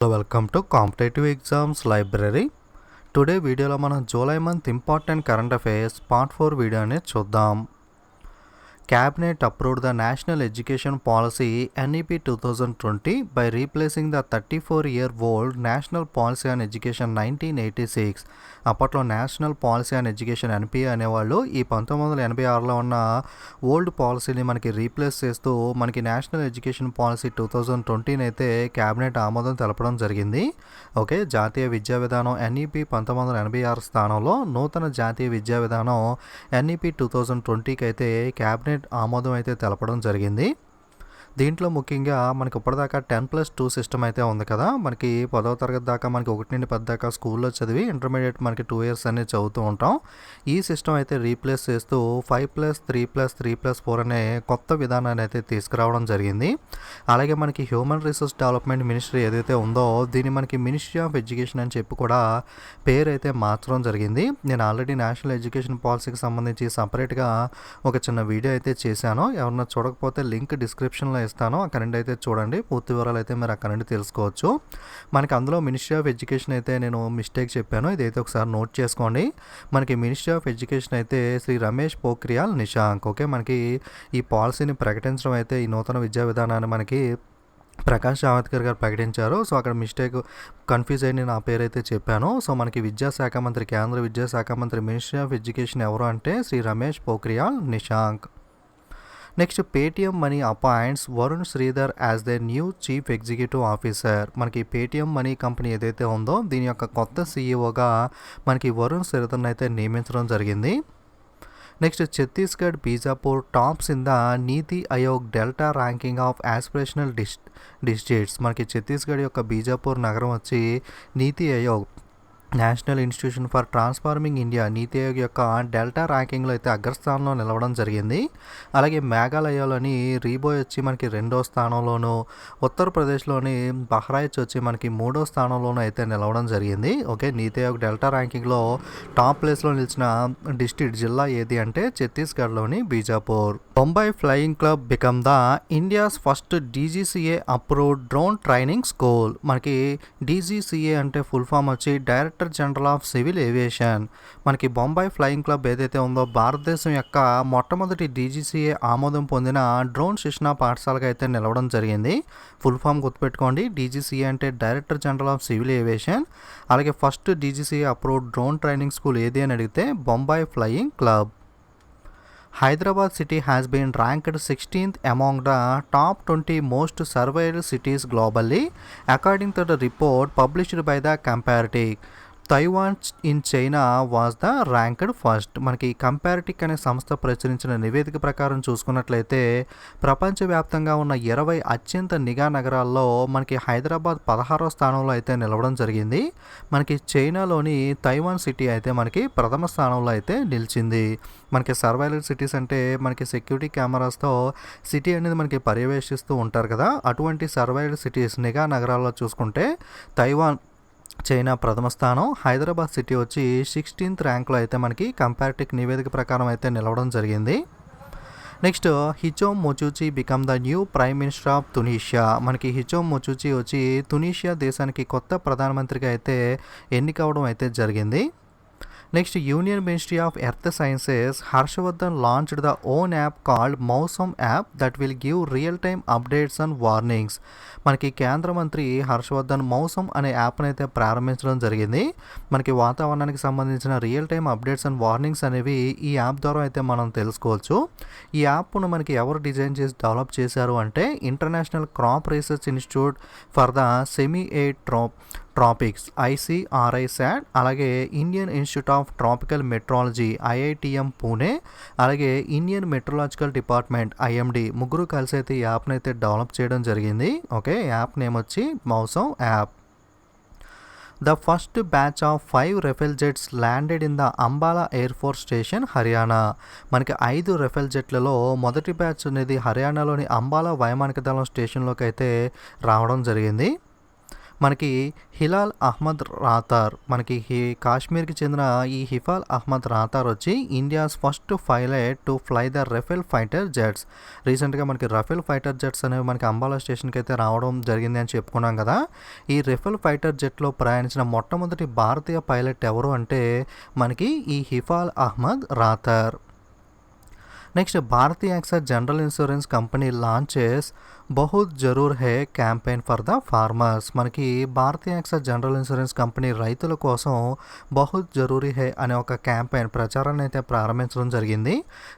Welcome to competitive exams library. Today వీడియోలో మనం July month important current affairs part 4 video అనేది చూద్దాం. Cabinet approved the National Education Policy NEP 2020 by replacing the 34-year-old National Policy on Education 1986. అప్పట్లో national policy on education NPA అనేవాళ్ళు ఈ 1986లో ఉన్న old పాలసీని మనకి రీప్లేస్ చేస్తూ మనకి నేషనల్ ఎడ్యుకేషన్ పాలసీ 2020 అయితే క్యాబినెట్ ఆమోదం తెలపడం జరిగింది. ఓకే, జాతీయ విద్యా విధానం ఎన్ఈపి 1986 స్థానంలో నూతన జాతీయ విద్యా విధానం ఎన్ఈపి 2020కి అయితే క్యాబినెట్ ఆమోదం అయితే తెలపడం జరిగింది. దీంట్లో ముఖ్యంగా మనకి ఇప్పటిదాకా 10+2 సిస్టమ్ అయితే ఉంది కదా. మనకి 10వ తరగతి దాకా మనకి 1 నుండి 10 దాకా స్కూల్లో చదివి ఇంటర్మీడియట్ మనకి 2 ఇయర్స్ అనేది చదువుతూ ఉంటాం. ఈ సిస్టమ్ అయితే రీప్లేస్ చేస్తూ 5+3+3+4 అనే కొత్త విధానాన్ని అయితే తీసుకురావడం జరిగింది. అలాగే మనకి హ్యూమన్ రిసోర్స్ డెవలప్మెంట్ మినిస్ట్రీ ఏదైతే ఉందో దీన్ని మనకి మినిస్ట్రీ ఆఫ్ ఎడ్యుకేషన్ అని చెప్పి కూడా పేరు అయితే మార్చడం జరిగింది. నేను ఆల్రెడీ నేషనల్ ఎడ్యుకేషన్ పాలసీకి సంబంధించి సపరేట్గా ఒక చిన్న వీడియో అయితే చేశాను. ఎవరన్నా చూడకపోతే లింక్ డిస్క్రిప్షన్లో ఇస్తాను, అక్కడ నుండి అయితే చూడండి. పూర్తి వివరాలు అయితే మీరు అక్కడ నుండి తెలుసుకోవచ్చు. మనకి అందులో మినిస్ట్రీ ఆఫ్ ఎడ్యుకేషన్ అయితే నేను మిస్టేక్ చెప్పాను, ఇదైతే ఒకసారి నోట్ చేసుకోండి. మనకి మినిస్ట్రీ ఆఫ్ ఎడ్యుకేషన్ అయితే శ్రీ రమేష్ పోఖ్రియాల్ నిశాంక్. ఓకే, మనకి ఈ పాలసీని ప్రకటించడం అయితే ఈ నూతన విద్యా విధానాన్ని మనకి ప్రకాష్ జావదేకర్ గారు ప్రకటించారు. సో అక్కడ మిస్టేక్ కన్ఫ్యూజ్ అయ్యి నేను ఆ పేరు అయితే చెప్పాను. సో మనకి విద్యాశాఖ మంత్రి, కేంద్ర విద్యాశాఖ మంత్రి, మినిస్ట్రీ ఆఫ్ ఎడ్యుకేషన్ ఎవరు అంటే Shri Ramesh Pokhriyal Nishank. Next, Paytm money appoints Varun Sridhar as the new chief executive officer. మనకి పేటిఎం మనీ కంపెనీ ఏదైతే ఉందో దీని యొక్క కొత్త సీఈఓగా మనకి వరుణ్ శ్రీధర్ని అయితే నియమించడం జరిగింది. Next, Chhattisgarh Bijapur tops in the NITI Aayog delta ranking of aspirational districts. మనకి ఛత్తీస్గఢ్ యొక్క బీజాపూర్ నగరం వచ్చి NITI Aayog national institution for transforming India NITI Aayog యొక్క డెల్టా ర్యాంకింగ్లో అయితే అగ్రస్థానంలో నిలవడం జరిగింది. అలాగే మేఘాలయలోని రీబోయ్ వచ్చి మనకి 2వ స్థానంలోను, ఉత్తరప్రదేశ్లోని బహ్రాయిచ్ వచ్చి మనకి 3వ స్థానంలోనూ అయితే నిలవడం జరిగింది. ఓకే, నీతి ఆయోగ్ డెల్టా ర్యాంకింగ్లో టాప్ ప్లేస్లో నిలిచిన డిస్ట్రిక్ట్ జిల్లా ఏది అంటే ఛత్తీస్గఢ్లోని Bijapur. Bombay flying club become the India's first DGCA approved drone training school. మనకి డీజీసీఏ అంటే ఫుల్ ఫామ్ వచ్చి director general of civil aviation. మనకి బొంబాయి ఫ్లయింగ్ క్లబ్ ఏదైతే ఉందో భారతదేశం యొక్క మొట్టమొదటి డీజీసీఏ ఆమోదం పొందిన డ్రోన్ శిక్షణ పాఠశాలగా అయితే నిలవడం జరిగింది. ఫుల్ ఫామ్ గుర్తుపెట్టుకోండి, డీజీసీఏ అంటే director general of civil aviation. అలాగే first DGCA approved drone training school ఏది అని అడిగితే Bombay flying club. Hyderabad city has been ranked 16th among the top 20 most surveilled cities globally, according to the report published by the Comparative. Taiwan in China was the ranked first. మనకి కంపారిటిక్ అనే సంస్థ ప్రచురించిన నివేదిక ప్రకారం చూసుకున్నట్లయితే ప్రపంచవ్యాప్తంగా ఉన్న 20 అత్యంత నిఘా నగరాల్లో మనకి హైదరాబాద్ 16వ స్థానంలో అయితే నిలవడం జరిగింది. మనకి చైనాలోని తైవాన్ సిటీ అయితే మనకి ప్రథమ స్థానంలో అయితే నిలిచింది. మనకి సర్వైలెన్స్ సిటీస్ అంటే మనకి సెక్యూరిటీ కెమెరాస్తో సిటీ అనేది మనకి పర్యవేక్షిస్తూ ఉంటారు కదా, అటువంటి సర్వైలెన్స్ సిటీస్ నిఘా నగరాల్లో చూసుకుంటే తైవాన్ చైనా ప్రథమ స్థానం, హైదరాబాద్ సిటీ వచ్చి 16th ర్యాంక్లో అయితే మనకి కంపారిటివ్ నివేదిక ప్రకారం అయితే నిలవడం జరిగింది. Next, Hichem Mechichi become the new prime minister of Tunisia. మనకి హిచోమ్ మొచూచి వచ్చి తునీషియా దేశానికి కొత్త ప్రధానమంత్రిగా అయితే ఎన్నికవడం అయితే జరిగింది. Next, union ministry of earth sciences Harshvardhan launched the own app called Mausam app that will give real time updates and warnings. మనకి కేంద్ర మంత్రి హర్షవర్ధన్ మౌసమ్ అనే యాప్ని అయితే ప్రారంభించడం జరిగింది. మనకి వాతావరణానికి సంబంధించిన real time updates and warnings అనేవి ఈ యాప్ ద్వారా అయితే మనం తెలుసుకోవచ్చు. ఈ యాప్ను మనకి ఎవరు డిజైన్ చేసి డెవలప్ చేశారు అంటే international crop research institute for the semi arid tropics ICRISAT, అలాగే Indian institute of tropical meteorology IITM Pune, అలాగే ఇండియన్ మెట్రలాజికల్ డిపార్ట్మెంట్ IMD ముగ్గురు కలిసి అయితే ఈ యాప్ని అయితే డెవలప్ చేయడం జరిగింది. ఓకే, యాప్ నేమ్ వచ్చి Mausam app. The first batch of 5 Rafale jets landed in the Ambala air force station Haryana. మనకి 5 రెఫెల్ జెట్లలో మొదటి బ్యాచ్ అనేది హర్యానాలోని అంబాలా వైమానిక దళం స్టేషన్లోకి అయితే రావడం జరిగింది. మనకి హిలాల్ అహ్మద్ రాతార్ మనకి కాశ్మీర్కి చెందిన ఈ హిఫాల్ అహ్మద్ రాతార్ వచ్చి India's first pilot to fly the Rafale fighter jets. రీసెంట్గా మనకి రఫేల్ ఫైటర్ జెట్స్ అనేవి మనకి అంబాలా స్టేషన్కి అయితే రావడం జరిగింది అని చెప్పుకున్నాం కదా. ఈ రఫేల్ ఫైటర్ జెట్లో ప్రయాణించిన మొట్టమొదటి భారతీయ పైలట్ ఎవరు అంటే మనకి ఈ హిఫాల్ అహ్మద్ రాతార్. Next Bharti AXA general insurance company launches Bahut Zaroor Hai campaign for the farmers. మనకి Bharti AXA general insurance company రైతుల కోసం బహుత్ జరూరీ హే అనే ఒక క్యాంపెయిన్ ప్రచారాన్ని అయితే ప్రారంభించడం జరిగింది.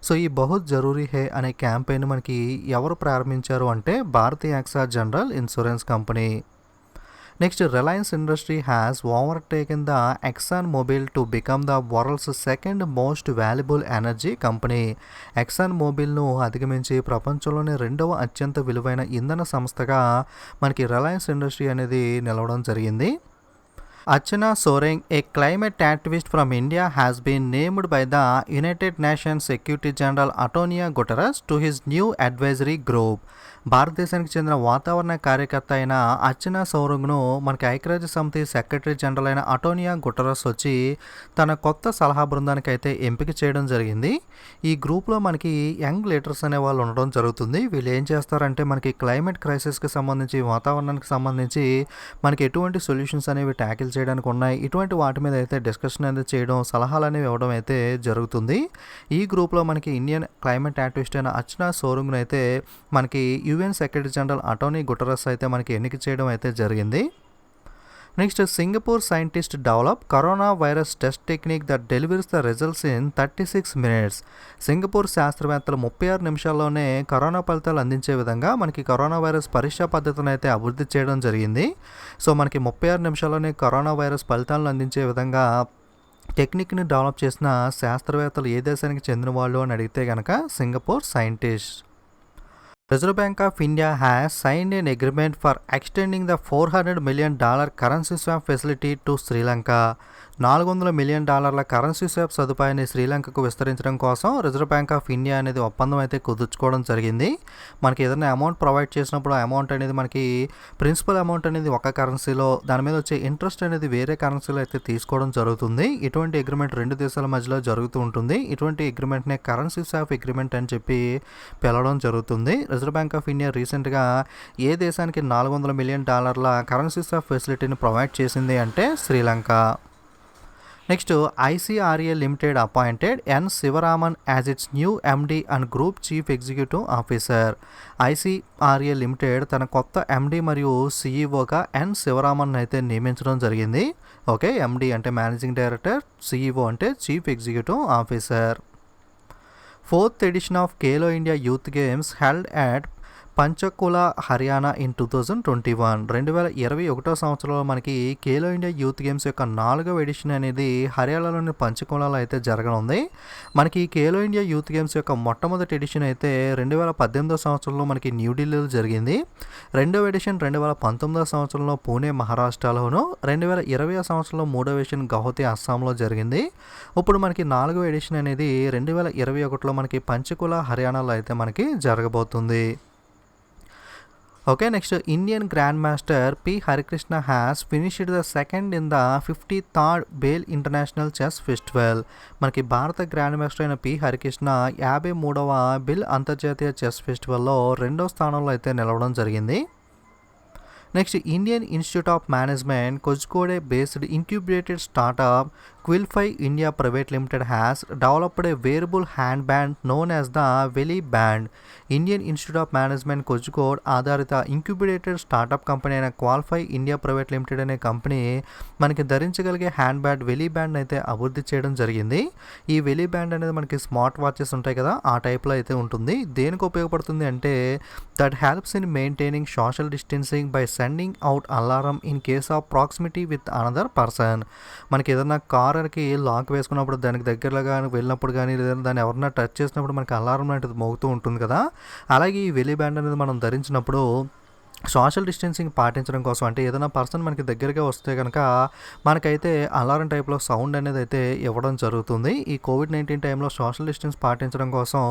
సో ఈ బహుత్ జరూరీ హే అనే క్యాంపెయిన్ మనకి ఎవరు ప్రారంభించారు అంటే Bharti AXA general insurance company. Next Reliance industry has overtaken the Exxon Mobil to become the world's second most valuable energy company. Exxon మొబైల్ను అధిగమించి ప్రపంచంలోనే రెండవ అత్యంత విలువైన ఇంధన సంస్థగా మనకి రిలయన్స్ ఇండస్ట్రీ అనేది నిలవడం జరిగింది. Archana Soreng, a climate activist from India, has been named by the United Nations Secretary General Antonio Guterres to his new advisory group. భారతదేశానికి చెందిన వాతావరణ కార్యకర్త అయిన అర్చనా సౌరంగ్ను మనకి ఐక్యరాజ్య సమితి సెక్రటరీ జనరల్ అయిన అటోనియా గుటరస్ వచ్చి తన కొత్త సలహా బృందానికి అయితే ఎంపిక చేయడం జరిగింది. ఈ గ్రూప్లో మనకి యంగ్ లీడర్స్ అనే వాళ్ళు ఉండడం జరుగుతుంది. వీళ్ళు ఏం చేస్తారంటే మనకి క్లైమేట్ క్రైసిస్కి సంబంధించి వాతావరణానికి సంబంధించి మనకి ఎటువంటి సొల్యూషన్స్ అనేవి ట్యాకిల్ చేయడానికి ఉన్నాయి, ఇటువంటి వాటి మీద అయితే డిస్కషన్ అనేది చేయడం, సలహాలు అనేవి ఇవ్వడం అయితే జరుగుతుంది. ఈ గ్రూప్లో మనకి ఇండియన్ క్లైమేట్ యాక్టివిస్ట్ అయిన అర్చనా సౌరంగ్ను అయితే మనకి యుఎన్ సెక్రటరీ జనరల్ అటోనీ గుటరస్ అయితే మనకి ఎన్నిక చేయడం అయితే జరిగింది. Next Singapore scientist develop corona virus test technique that delivers the results in 36 minutes. Singapore శాస్త్రవేత్తలు 36 నిమిషాల్లోనే కరోనా ఫలితాలు అందించే విధంగా మనకి కరోనా వైరస్ పరీక్షా పద్ధతిని అయితే అభివృద్ధి చేయడం జరిగింది. సో మనకి 36 నిమిషాల్లోనే కరోనా వైరస్ ఫలితాలను అందించే విధంగా టెక్నిక్ని డెవలప్ చేసిన శాస్త్రవేత్తలు ఏ దేశానికి చెందిన వాళ్ళు అని అడిగితే కనుక Singapore scientist. Reserve Bank of India has signed an agreement for extending the $400 million currency swap facility to Sri Lanka. $400 million currency swap సదుపాయాన్ని శ్రీలంకకు విస్తరించడం కోసం రిజర్వ్ బ్యాంక్ ఆఫ్ ఇండియా అనేది ఒప్పందం అయితే కుదుర్చుకోవడం జరిగింది. మనకి ఏదైనా అమౌంట్ ప్రొవైడ్ చేసినప్పుడు ఆ అమౌంట్ అనేది మనకి ప్రిన్సిపల్ అమౌంట్ అనేది ఒక కరెన్సీలో, దాని మీద వచ్చే ఇంట్రెస్ట్ అనేది వేరే కరెన్సీలో అయితే తీసుకోవడం జరుగుతుంది. ఇటువంటి అగ్రిమెంట్ రెండు దేశాల మధ్యలో జరుగుతూ ఉంటుంది. ఇటువంటి అగ్రిమెంట్నే కరెన్సీ స్వాప్ అగ్రిమెంట్ అని చెప్పి పిలవడం జరుగుతుంది. రిజర్వ్ బ్యాంక్ ఆఫ్ ఇండియా రీసెంట్గా ఏ దేశానికి $400 million కరెన్సీ స్వాప్ ఫెసిలిటీని ప్రొవైడ్ చేసింది అంటే Sri Lanka. Next ICRA limited appointed N Sivaraman as its new MD and group chief executive officer. ICRA limited తన కొత్త ఎండి మరియు సిఈఓగా ఎన్ శివరామన్ అయితే నియమించడం జరిగింది. ఓకే, ఎండి అంటే మేనేజింగ్ డైరెక్టర్, సిఈఓ అంటే chief executive officer. 4th edition of Khelo India Youth Games held at Panchkula Haryana in 2021. 2021 సంవత్సరంలో మనకి ఖేలో ఇండియా యూత్ గేమ్స్ యొక్క 4వ ఎడిషన్ అనేది హర్యానాలోని పంచకులలో అయితే జరగనుంది. మనకి ఖేలో ఇండియా యూత్ గేమ్స్ యొక్క మొట్టమొదటి ఎడిషన్ అయితే 2018 సంవత్సరంలో మనకి న్యూఢిల్లీలో జరిగింది. రెండవ ఎడిషన్ 2019 సంవత్సరంలో పూణే మహారాష్ట్రలోను, 2020 సంవత్సరంలో మూడవ ఎడిషన్ గౌహతి అస్సాంలో జరిగింది. ఇప్పుడు మనకి 4వ ఎడిషన్ అనేది 2021లో మనకి పంచకుల హర్యానాలో అయితే మనకి జరగబోతుంది. Okay, next Indian grand master P Harikrishna has finished the second in the 53rd Biel international chess festival. మనకి భారత గ్రాండ్ మాస్టర్ అయిన పి హరికృష్ణ 53వ బిల్ అంతర్జాతీయ చెస్ ఫెస్టివల్లో 2వ స్థానంలో అయితే నిలవడం జరిగింది. Next Indian institute of management Kozhikode based incubated startup Kwalifai India private limited has developed a wearable hand band known as the Welli band. Indian institute of management Kozhikode ఆధారిత ఇంక్యుబేటెడ్ స్టార్టప్ కంపెనీ అయిన క్వాల్ఫై India private limited అనే company మనకి ధరించగలిగే hand band వెలీ band అయితే అభివృద్ధి చేయడం జరిగింది. ఈ వెలీ band అనేది మనకి స్మార్ట్ వాచెస్ ఉంటాయి కదా, ఆ టైప్లో అయితే ఉంటుంది. దేనికి ఉపయోగపడుతుంది అంటే that helps in maintaining social distancing by sending out alarm in case of proximity with another person. మనకి ఏదైనా కార్కి లాక్ వేసుకున్నప్పుడు దానికి దగ్గరలో కానీ వెళ్ళినప్పుడు కానీ లేదా దాన్ని ఎవరన్నా టచ్ చేసినప్పుడు మనకి అలారం లాంటిది మోగుతూ ఉంటుంది కదా, అలాగే ఈ వెలీ బ్యాండ్ అనేది మనం ధరించినప్పుడు సోషల్ డిస్టెన్సింగ్ పాటించడం కోసం అంటే ఏదైనా పర్సన్ మనకి దగ్గరగా వస్తే కనుక మనకైతే అలారం టైప్లో సౌండ్ అనేది అయితే ఇవ్వడం జరుగుతుంది. ఈ కోవిడ్-19 టైంలో సోషల్ డిస్టెన్స్ పాటించడం కోసం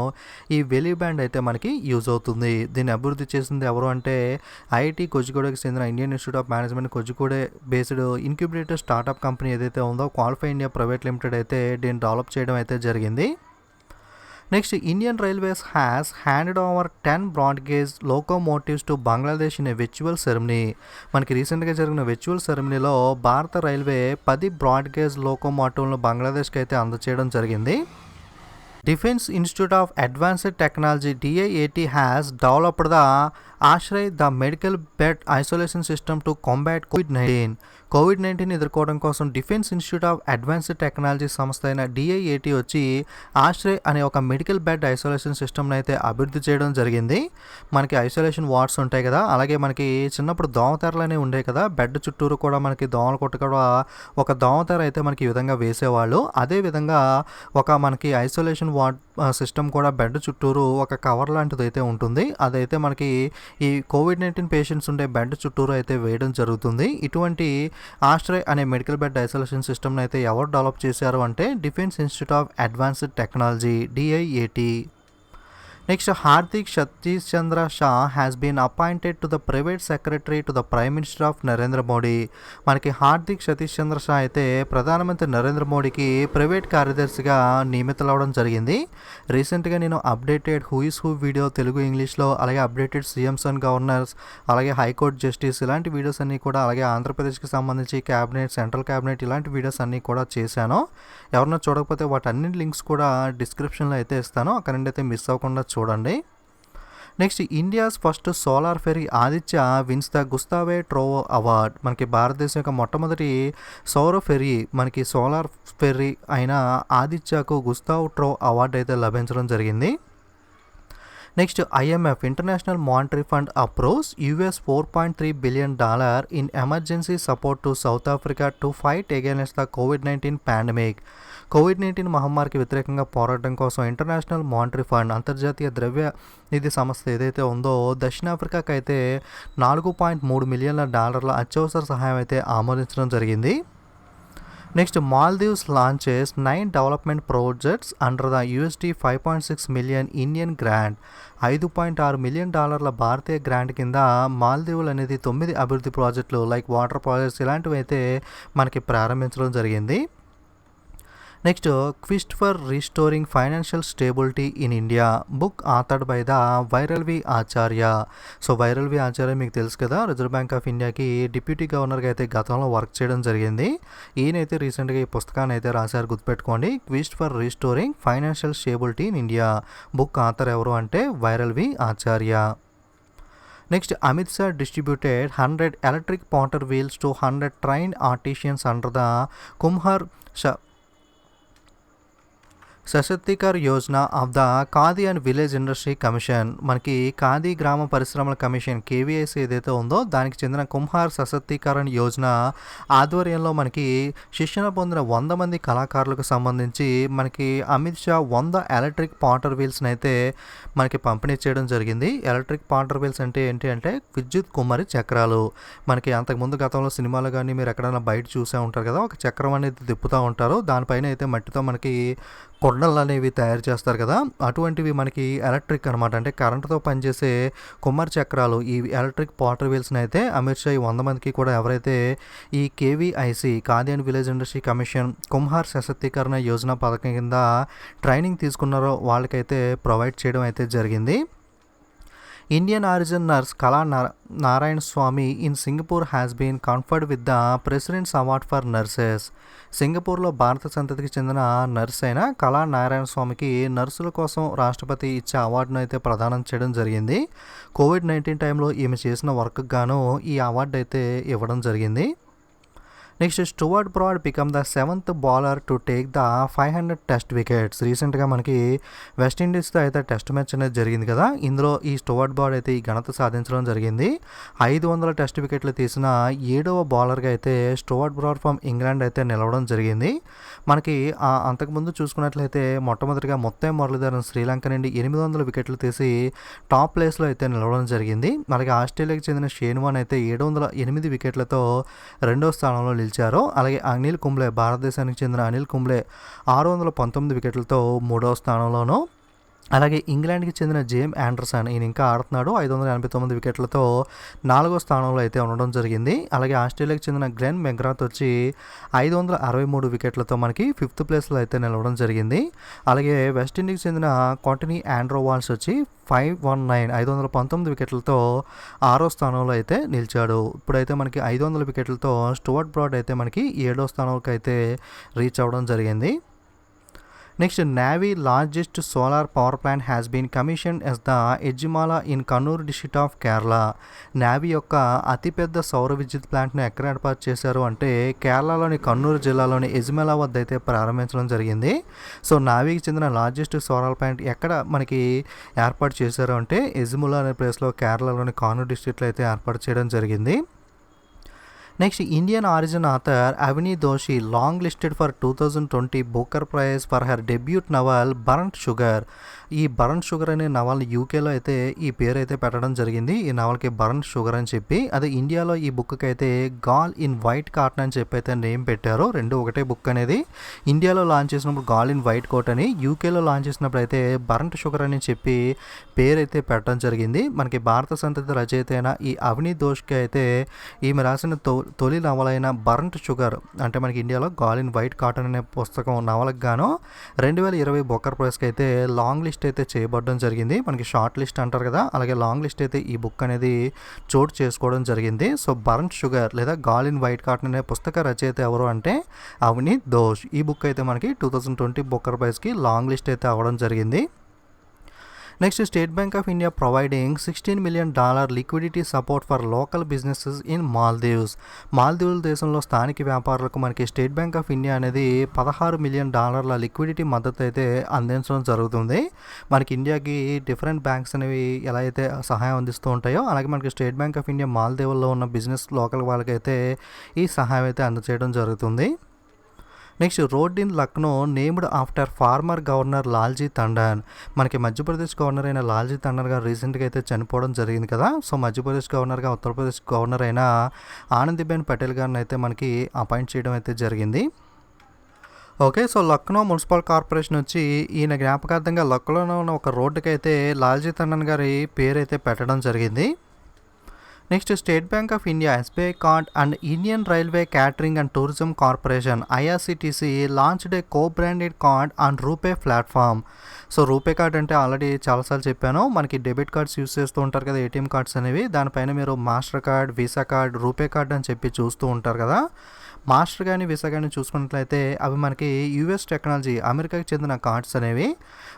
ఈ వెలీ బ్యాండ్ అయితే మనకి యూజ్ అవుతుంది. దీన్ని అభివృద్ధి చేసింది ఎవరు అంటే ఐఐటీ కోజికోడకి చెందిన Indian institute of management Kozhikode based incubator startup company ఏదైతే ఉందో క్వాలిఫై ఇండియా ప్రైవేట్ లిమిటెడ్ అయితే దీన్ని డెవలప్ చేయడం అయితే జరిగింది. Next Indian railways has handed over 10 broad gauge locomotives to Bangladesh in a virtual ceremony. మనకి రీసెంట్గా జరిగిన విర్చువల్ సెరమనీలో భారత రైల్వే 10 బ్రాడ్ గేజ్ లోకోమోటివ్లను బంగ్లాదేశ్కి అయితే అందజేయడం జరిగింది. Defence institute of advanced technology DIAT has developed the Aashray the medical bed isolation system to combat కోవిడ్-19 ఎదుర్కోవడం కోసం defence institute of advanced technology సంస్థ అయిన DIAT వచ్చి ఆశ్రయ్ అనే ఒక మెడికల్ బెడ్ ఐసోలేషన్ సిస్టమ్ని అయితే అభివృద్ధి చేయడం జరిగింది. మనకి ఐసోలేషన్ వార్డ్స్ ఉంటాయి కదా, అలాగే మనకి చిన్నప్పుడు దోమతెరలు అనేవి ఉండేవి కదా, బెడ్ చుట్టూరు కూడా మనకి దోమలు కొట్టకుండా ఒక దోమతెర అయితే మనకి ఈ విధంగా వేసేవాళ్ళు. అదేవిధంగా ఒక మనకి ఐసోలేషన్ వార్డ్ సిస్టమ్ కూడా బెడ్ చుట్టూరు ఒక కవర్ లాంటిది అయితే ఉంటుంది. అదైతే మనకి ఈ కోవిడ్-19 పేషెంట్స్ ఉండే బెడ్ చుట్టూరు అయితే వేయడం జరుగుతుంది. ఇటువంటి ఆశ్రయ్ అనే మెడికల్ బెడ్ ఐసోలేషన్ సిస్టమ్ని అయితే ఎవరు డెవలప్ చేశారు అంటే defence institute of advanced technology DIAT. Next Hardik Satish Chandra Shah has been appointed to the private secretary to the prime minister of Narendra Modi. మనకి హార్దిక్ సతీష్ చంద్ర షా అయితే ప్రధానమంత్రి నరేంద్ర మోడీకి ప్రైవేట్ కార్యదర్శిగా నియమితులవడం జరిగింది. రీసెంట్గా నేను updated who is who video Telugu ఇంగ్లీష్లో, అలాగే అప్డేటెడ్ CMs అండ్ గవర్నర్స్, అలాగే హైకోర్టు జస్టిస్ ఇలాంటి వీడియోస్ అన్నీ కూడా, అలాగే ఆంధ్రప్రదేశ్కి సంబంధించి క్యాబినెట్, సెంట్రల్ క్యాబినెట్ ఇలాంటి వీడియోస్ అన్నీ కూడా చేశాను. ఎవరన్నా చూడకపోతే వాటన్ని లింక్స్ కూడా డిస్క్రిప్షన్లో అయితే ఇస్తాను, అక్కడ నుండి అయితే మిస్ అవ్వకుండా చూడండి. Next India's first solar ferry Aditya wins the Gustave Trouve award. మనకి భారతదేశం యొక్క మొట్టమొదటి సౌర ఫెర్రీ, మనకి సోలార్ ఫెర్రీ అయిన ఆదిత్యకు గుస్తావ్ ట్రో అవార్డు అయితే లభించడం జరిగింది. Next IMF international monetary fund approves $4.3 billion in emergency support to South Africa to fight against the కోవిడ్-19 పాండమిక్. కోవిడ్-19 మహమ్మారికి వ్యతిరేకంగా పోరాటం కోసం ఇంటర్నేషనల్ మానిటరీ ఫండ్ అంతర్జాతీయ ద్రవ్య నిధి సంస్థ ఏదైతే ఉందో దక్షిణాఫ్రికాకి అయితే $4.3 మిలియన్ల అత్యవసర సహాయం అయితే ఆమోదించడం జరిగింది. Next Maldives launches 9 development projects under the $5.6 million Indian grant. $5.6 million Bharatiya grant కింద మాల్దీవులు అనేది 9 అభివృద్ధి ప్రాజెక్టులు లైక్ వాటర్ ప్రాజెక్ట్స్ ఇలాంటివి అయితే మనకి ప్రారంభించడం జరిగింది. Next quest for restoring financial stability in India book authored by the Viral V Acharya. So Viral V Acharya మీకు తెలుసు కదా, రిజర్వ్ బ్యాంక్ ఆఫ్ ఇండియాకి డిప్యూటీ గవర్నర్గా అయితే గతంలో వర్క్ చేయడం జరిగింది. ఈయనైతే రీసెంట్గా ఈ పుస్తకాన్ని అయితే రాశారు, గుర్తుపెట్టుకోండి. Quest for restoring financial stability in India. Book author ఎవరు అంటే Viral V Acharya. Next Amit Shah distributed 100 electric potter wheels to 100 trained artisans under the Kumhar Sashaktikaran Yojana of the Khadi and village industry commission. మనకి ఖాదీ గ్రామ పరిశ్రమల కమిషన్ KVIC ఏదైతే ఉందో దానికి చెందిన కుమ్హార్ సశక్తీకరణ యోజన ఆధ్వర్యంలో మనకి శిక్షణ పొందిన 100 మంది కళాకారులకు సంబంధించి మనకి అమిత్ షా 100 ఎలక్ట్రిక్ పాటర్ వీల్స్ని అయితే మనకి పంపిణీ చేయడం జరిగింది. ఎలక్ట్రిక్ పాటర్ వీల్స్ అంటే ఏంటి అంటే విద్యుత్ కుమ్మరి చక్రాలు. మనకి అంతకుముందు గతంలో సినిమాలు కానీ మీరు ఎక్కడైనా బయట చూసే ఉంటారు కదా, ఒక చక్రం అనేది తిప్పుతూ ఉంటారు, దానిపైన అయితే మట్టితో మనకి కొండలు అనేవి తయారు చేస్తారు కదా, అటువంటివి మనకి ఎలక్ట్రిక్ అనమాట, అంటే కరెంటుతో పనిచేసే కుమ్మరి చక్రాలు. ఈ ఎలక్ట్రిక్ పాటర్ వీల్స్ని అయితే అమిత్ షా 100 మందికి కూడా ఎవరైతే ఈ KVIC Khadi and village industry commission Kumhar Sashaktikaran Yojana పథకం కింద ట్రైనింగ్ తీసుకున్నారో వాళ్ళకైతే ప్రొవైడ్ చేయడం అయితే జరిగింది. Indian origin nurse Kala Narayana Swamy in Singapore has been conferred with the president's award for nurses. సింగపూర్లో భారత సంతతికి చెందిన నర్స్ అయిన కళా నారాయణ స్వామికి నర్సుల కోసం రాష్ట్రపతి ఇచ్చే అవార్డును అయితే ప్రదానం చేయడం జరిగింది. కోవిడ్-19 టైంలో ఈమె చేసిన వర్క్కి గాను ఈ అవార్డు అయితే ఇవ్వడం జరిగింది. Next Stuart Broad become the 7th bowler to take the 500 test wickets. రీసెంట్గా మనకి వెస్టిండీస్తో అయితే టెస్ట్ మ్యాచ్ అనేది జరిగింది కదా, ఇందులో ఈ స్టూవర్ట్ బ్రాడ్ అయితే ఈ ఘనత సాధించడం జరిగింది. 500 టెస్ట్ వికెట్లు తీసిన 7వ బౌలర్గా అయితే స్టూవర్ట్ బ్రాడ్ ఫ్రమ్ ఇంగ్లాండ్ అయితే నిలవడం జరిగింది. మనకి అంతకుముందు చూసుకున్నట్లయితే మొట్టమొదటిగా మొత్తం మురళీధరన్ శ్రీలంక నుండి 800 వికెట్లు తీసి టాప్ ప్లేస్లో అయితే నిలవడం జరిగింది. అలాగే ఆస్ట్రేలియాకి చెందిన షేన్ వార్న్ అయితే 708 వికెట్లతో రెండో స్థానంలో నిలిచారు. అలాగే అనిల్ కుంబ్లే, భారతదేశానికి చెందిన అనిల్ కుంబ్లే 619 వికెట్లతో మూడవ స్థానంలోనూ, అలాగే ఇంగ్లాండ్కి చెందిన జేమ్ ఆండర్సన్, ఈయన ఇంకా ఆడుతున్నాడు, 589 వికెట్లతో 4వ స్థానంలో అయితే ఉండడం జరిగింది. అలాగే ఆస్ట్రేలియాకి చెందిన గ్లెన్ మెగ్రాత్ వచ్చి 563 వికెట్లతో మనకి 5th ప్లేస్లో అయితే నిలవడం జరిగింది. అలాగే వెస్టిండీకి చెందిన కాంటనీ ఆండ్రూ వాల్స్ వచ్చి 519 వికెట్లతో 6వ స్థానంలో అయితే నిలిచాడు. ఇప్పుడైతే మనకి 500 వికెట్లతో స్టూవర్ట్ బ్రాడ్ అయితే మనకి 7వ స్థానంకి అయితే రీచ్ అవ్వడం జరిగింది. Next, navy largest solar power plant has been commission as the Ezhimala in Kannur district of Kerala. Navy యొక్క అతిపెద్ద సౌర విద్యుత్ ప్లాంట్ను ఎక్కడ ఏర్పాటు చేశారు అంటే కేరళలోని కన్నూరు జిల్లాలోని ఎజ్జిమాల వద్ద అయితే ప్రారంభించడం జరిగింది. సో నేవీకి చెందిన లార్జెస్ట్ సోలార్ ప్లాంట్ ఎక్కడ మనకి ఏర్పాటు చేశారు అంటే ఎజ్జిమాల అనే ప్లేస్లో కేరళలోని కన్నూర్ డిస్ట్రిక్ట్లో అయితే ఏర్పాటు చేయడం జరిగింది. Next, Indian origin author Avni Doshi long listed for 2020 Booker prize for her debut novel burnt sugar. ఈ బర్న్ట్ షుగర్ అనే నవల్ యూకేలో అయితే ఈ పేరు అయితే పెట్టడం జరిగింది, ఈ నవల్కి బర్న్ట్ షుగర్ అని చెప్పి. అదే ఇండియాలో ఈ బుక్కి అయితే గాల్ ఇన్ వైట్ కాటన్ అని చెప్పి అయితే నేమ్ పెట్టారు. రెండు ఒకటే బుక్ అనేది. ఇండియాలో లాంచ్ చేసినప్పుడు గాల్ ఇన్ వైట్ కోట్ అని, యూకేలో లాంచ్ చేసినప్పుడు అయితే బర్న్ట్ షుగర్ అని చెప్పి పేరు అయితే పెట్టడం జరిగింది. మనకి భారత సంతతి రచయిత అయిన ఈ అవనీ దోష్కి అయితే ఈమె రాసిన తొలి నవలైన బర్న్ట్ షుగర్ అంటే మనకి ఇండియాలో గాల్ ఇన్ వైట్ కాటన్ అనే పుస్తకం నవలకు గాను 2020 బుకర్ ప్రైజ్కి అయితే లాంగ్ లిస్ట్ అయితే చేయబడడం జరిగింది. మనకి షార్ట్ లిస్ట్ అంటారు కదా, అలాగే లాంగ్ లిస్ట్ అయితే ఈ బుక్ అనేది చోటు చేసుకోవడం జరిగింది. సో బర్న్ట్ షుగర్ లేదా గాల్ ఇన్ వైట్ కాటన్ అనే పుస్తక రచయిత ఎవరు అంటే అవనీ దోష్. ఈ బుక్ అయితే మనకి 2020 బుకర్ ప్రైజ్కి లాంగ్ లిస్ట్ అయితే అవ్వడం జరిగింది. Next, state bank of India providing $16 million liquidity support for local businesses in Maldives. మాల్దీవుల దేశంలో స్థానిక వ్యాపారులకు మనకి స్టేట్ బ్యాంక్ ఆఫ్ ఇండియా అనేది $16 మిలియన్ లిక్విడిటీ మద్దతు అయితే అందించడం జరుగుతుంది. మనకి ఇండియాకి డిఫరెంట్ బ్యాంక్స్ అనేవి ఎలా అయితే సహాయం అందిస్తూ ఉంటాయో అలాగే మనకి స్టేట్ బ్యాంక్ ఆఫ్ ఇండియా మాల్దీవుల్లో ఉన్న బిజినెస్ లోకల్ వాళ్ళకైతే ఈ సహాయం అయితే అందజేయడం జరుగుతుంది. Next, road in Lucknow named after farmer governor Lalji Tandon. మనకి మధ్యప్రదేశ్ గవర్నర్ అయిన లాల్జీ టండన్ గారు రీసెంట్గా అయితే చనిపోవడం జరిగింది కదా. సో మధ్యప్రదేశ్ గవర్నర్గా ఉత్తరప్రదేశ్ గవర్నర్ అయిన ఆనందీబెన్ పటేల్ గారిని అయితే మనకి అపాయింట్ చేయడం అయితే జరిగింది. Okay, so Lucknow municipal corporation వచ్చి ఈయన జ్ఞాపకార్థంగా లక్నోలో ఉన్న ఒక రోడ్డుకి అయితే లాల్జీ టండన్ గారి పేరు అయితే పెట్టడం జరిగింది. Next, state bank of India, SBI card and Indian railway catering and tourism corporation IRCTC launched a co-branded card on RuPay platform. So RuPay card అంటే ఆల్రెడీ చాలాసార్లు చెప్పాను, మనకి డెబిట్ కార్డ్స్ యూస్ చేస్తూ ఉంటారు కదా, ఏటీఎం కార్డ్స్ అనేవి. దానిపైన మీరు master card, visa card, RuPay card అని చెప్పి చూస్తూ ఉంటారు కదా. మాస్టర్ కానీ వీసా కానీ చూసుకున్నట్లయితే అవి మనకి యూఎస్ టెక్నాలజీ, అమెరికాకి చెందిన కార్డ్స్ అనేవి.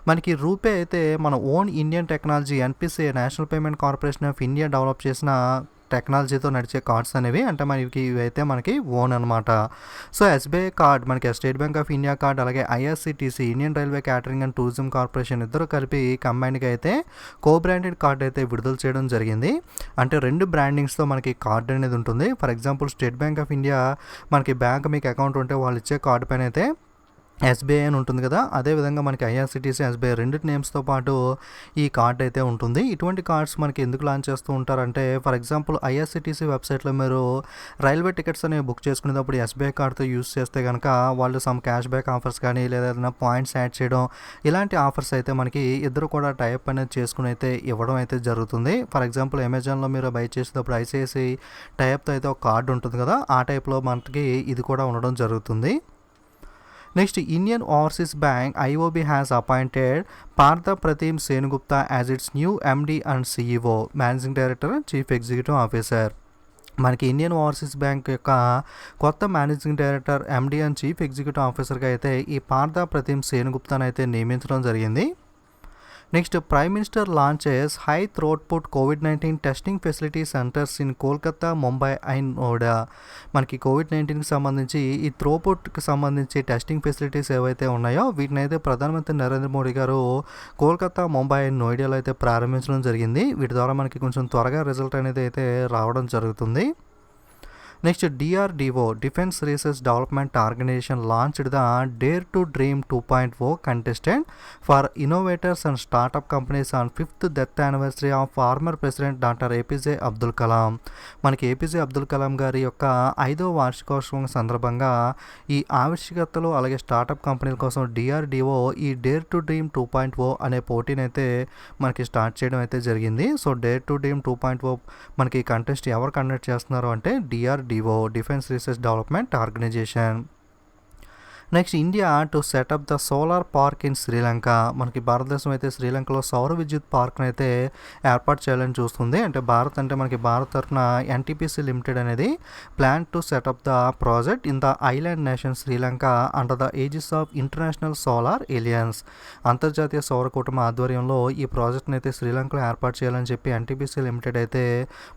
మనకి రూపే అయితే మన own Indian technology NPCI, national payment corporation of India develop చేసిన టెక్నాలజీతో నడిచే కార్డ్స్ అనేవి, అంటే మనకి ఇవైతే మనకి ఓన్ అనమాట. సో ఎస్బీఐ కార్డ్, మనకి state bank of India card, అలాగే IRCTC, Indian railway catering and tourism corporation ఇద్దరు కలిపి కంబైన్గా అయితే కో బ్రాండెడ్ కార్డ్ అయితే విడుదల చేయడం జరిగింది. అంటే రెండు బ్రాండింగ్స్తో మనకి కార్డ్ అనేది ఉంటుంది. For example state bank of India మనకి బ్యాంక్ మీకు అకౌంట్ ఉంటే వాళ్ళు ఇచ్చే కార్డు పైన అయితే ఎస్బీఐ అని ఉంటుంది కదా, అదేవిధంగా మనకి ఐఆర్సిటీసీ, ఎస్బీఐ రెండు నేమ్స్తో పాటు ఈ కార్డ్ అయితే ఉంటుంది. ఇటువంటి కార్డ్స్ మనకి ఎందుకు లాంచ్ చేస్తూ ఉంటారంటే, ఫర్ ఎగ్జాంపుల్ ఐఆర్సిటీసీ వెబ్సైట్లో మీరు రైల్వే టికెట్స్ అనేవి బుక్ చేసుకునేటప్పుడు ఎస్బీఐ కార్డ్తో యూస్ చేస్తే కనుక వాళ్ళు సమ్ క్యాష్ బ్యాక్ ఆఫర్స్ కానీ లేదా ఏదైనా పాయింట్స్ యాడ్ చేయడం, ఇలాంటి ఆఫర్స్ అయితే మనకి ఇద్దరు కూడా టైప్ అనేది చేసుకుని అయితే ఇవ్వడం అయితే జరుగుతుంది. ఫర్ ఎగ్జాంపుల్ అమెజాన్లో మీరు బై చేసేటప్పుడు ఐసిఐసిఐ టైప్తో అయితే ఒక కార్డు ఉంటుంది కదా, ఆ టైప్లో మనకి ఇది కూడా ఉండడం జరుగుతుంది. Next, Indian overseas bank IOB has appointed Partha Pratim Sengupta as its new MD and CEO, managing director, chief executive officer. మనకి ఇండియన్ ఓవర్సీస్ బ్యాంక్ యొక్క కొత్త managing director, MD and chief executive ఆఫీసర్గా అయితే ఈ పార్థ ప్రతిమ్ సేనుగుప్తాను అయితే నియమించడం జరిగింది. Next prime minister launches high throughput కోవిడ్-19 testing facility centres in Kolkata, Mumbai and Noida. మనకి కోవిడ్-19కి సంబంధించి ఈ థ్రోపుట్కి సంబంధించి టెస్టింగ్ ఫెసిలిటీస్ ఏవైతే ఉన్నాయో వీటినైతే ప్రధానమంత్రి నరేంద్ర మోడీ గారు కోల్కతా, ముంబై అండ్ నోయిడాలో అయితే ప్రారంభించడం జరిగింది. వీటి ద్వారా మనకి కొంచెం త్వరగా రిజల్ట్ అనేది అయితే రావడం జరుగుతుంది. నెక్స్ట్ DRDO defence research development organisation launched the dare to dream 2.0 contestant for innovators and startup companies on 5th death anniversary of former president doctor APJ Abdul Kalam. మనకి ఏపీజే అబ్దుల్ కలాం గారి యొక్క 5వ వార్షికోత్సవం సందర్భంగా ఈ ఆవిష్కర్తలు అలాగే స్టార్టప్ కంపెనీల కోసం DRDO ఈ డేర్ టు డ్రీమ్ 2.0 అనే పోటీని అయితే మనకి స్టార్ట్ చేయడం అయితే జరిగింది. సో డేర్ టు డ్రీమ్ 2.0 మనకి కంటెస్ట్ ఎవరు కండక్ట్ చేస్తున్నారు అంటే DRDO defence research development organisation. Next India to set up the solar park in Sri Lanka. మనకి భారతదేశం అయితే శ్రీలంకలో సౌర విద్యుత్ పార్క్ని అయితే ఏర్పాటు చేయాలని చూస్తుంది. అంటే మనకి భారత్ తరఫున NTPC లిమిటెడ్ అనేది plan to set up the project in the island nation Sri Lanka under the aegis of international solar alliance. అంతర్జాతీయ సౌర కూటమి ఆధ్వర్యంలో ఈ ప్రాజెక్ట్ని అయితే శ్రీలంకలో ఏర్పాటు చేయాలని చెప్పి NTPC లిమిటెడ్ అయితే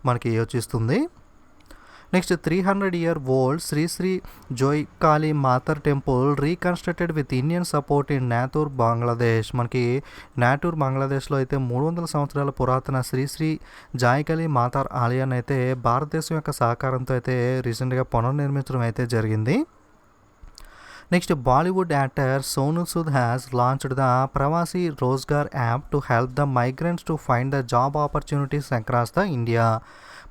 మనకి యోచిస్తుంది. Next 300-year old Shri Shri Joykali Matar temple reconstructed with Indian support in Natore, Bangladesh. మనకి నాటూర్, బంగ్లాదేశ్లో అయితే 300 సంవత్సరాల పురాతన శ్రీ శ్రీ జాయికాళి మాతార్ ఆలయాన్ని అయితే భారతదేశం యొక్క సహకారంతో అయితే రీసెంట్గా పునర్నిర్మించడం అయితే జరిగింది. Next Bollywood actor Sonu Sood has launched the Pravasi Rozgar app to help the migrants to find the job opportunities across the India.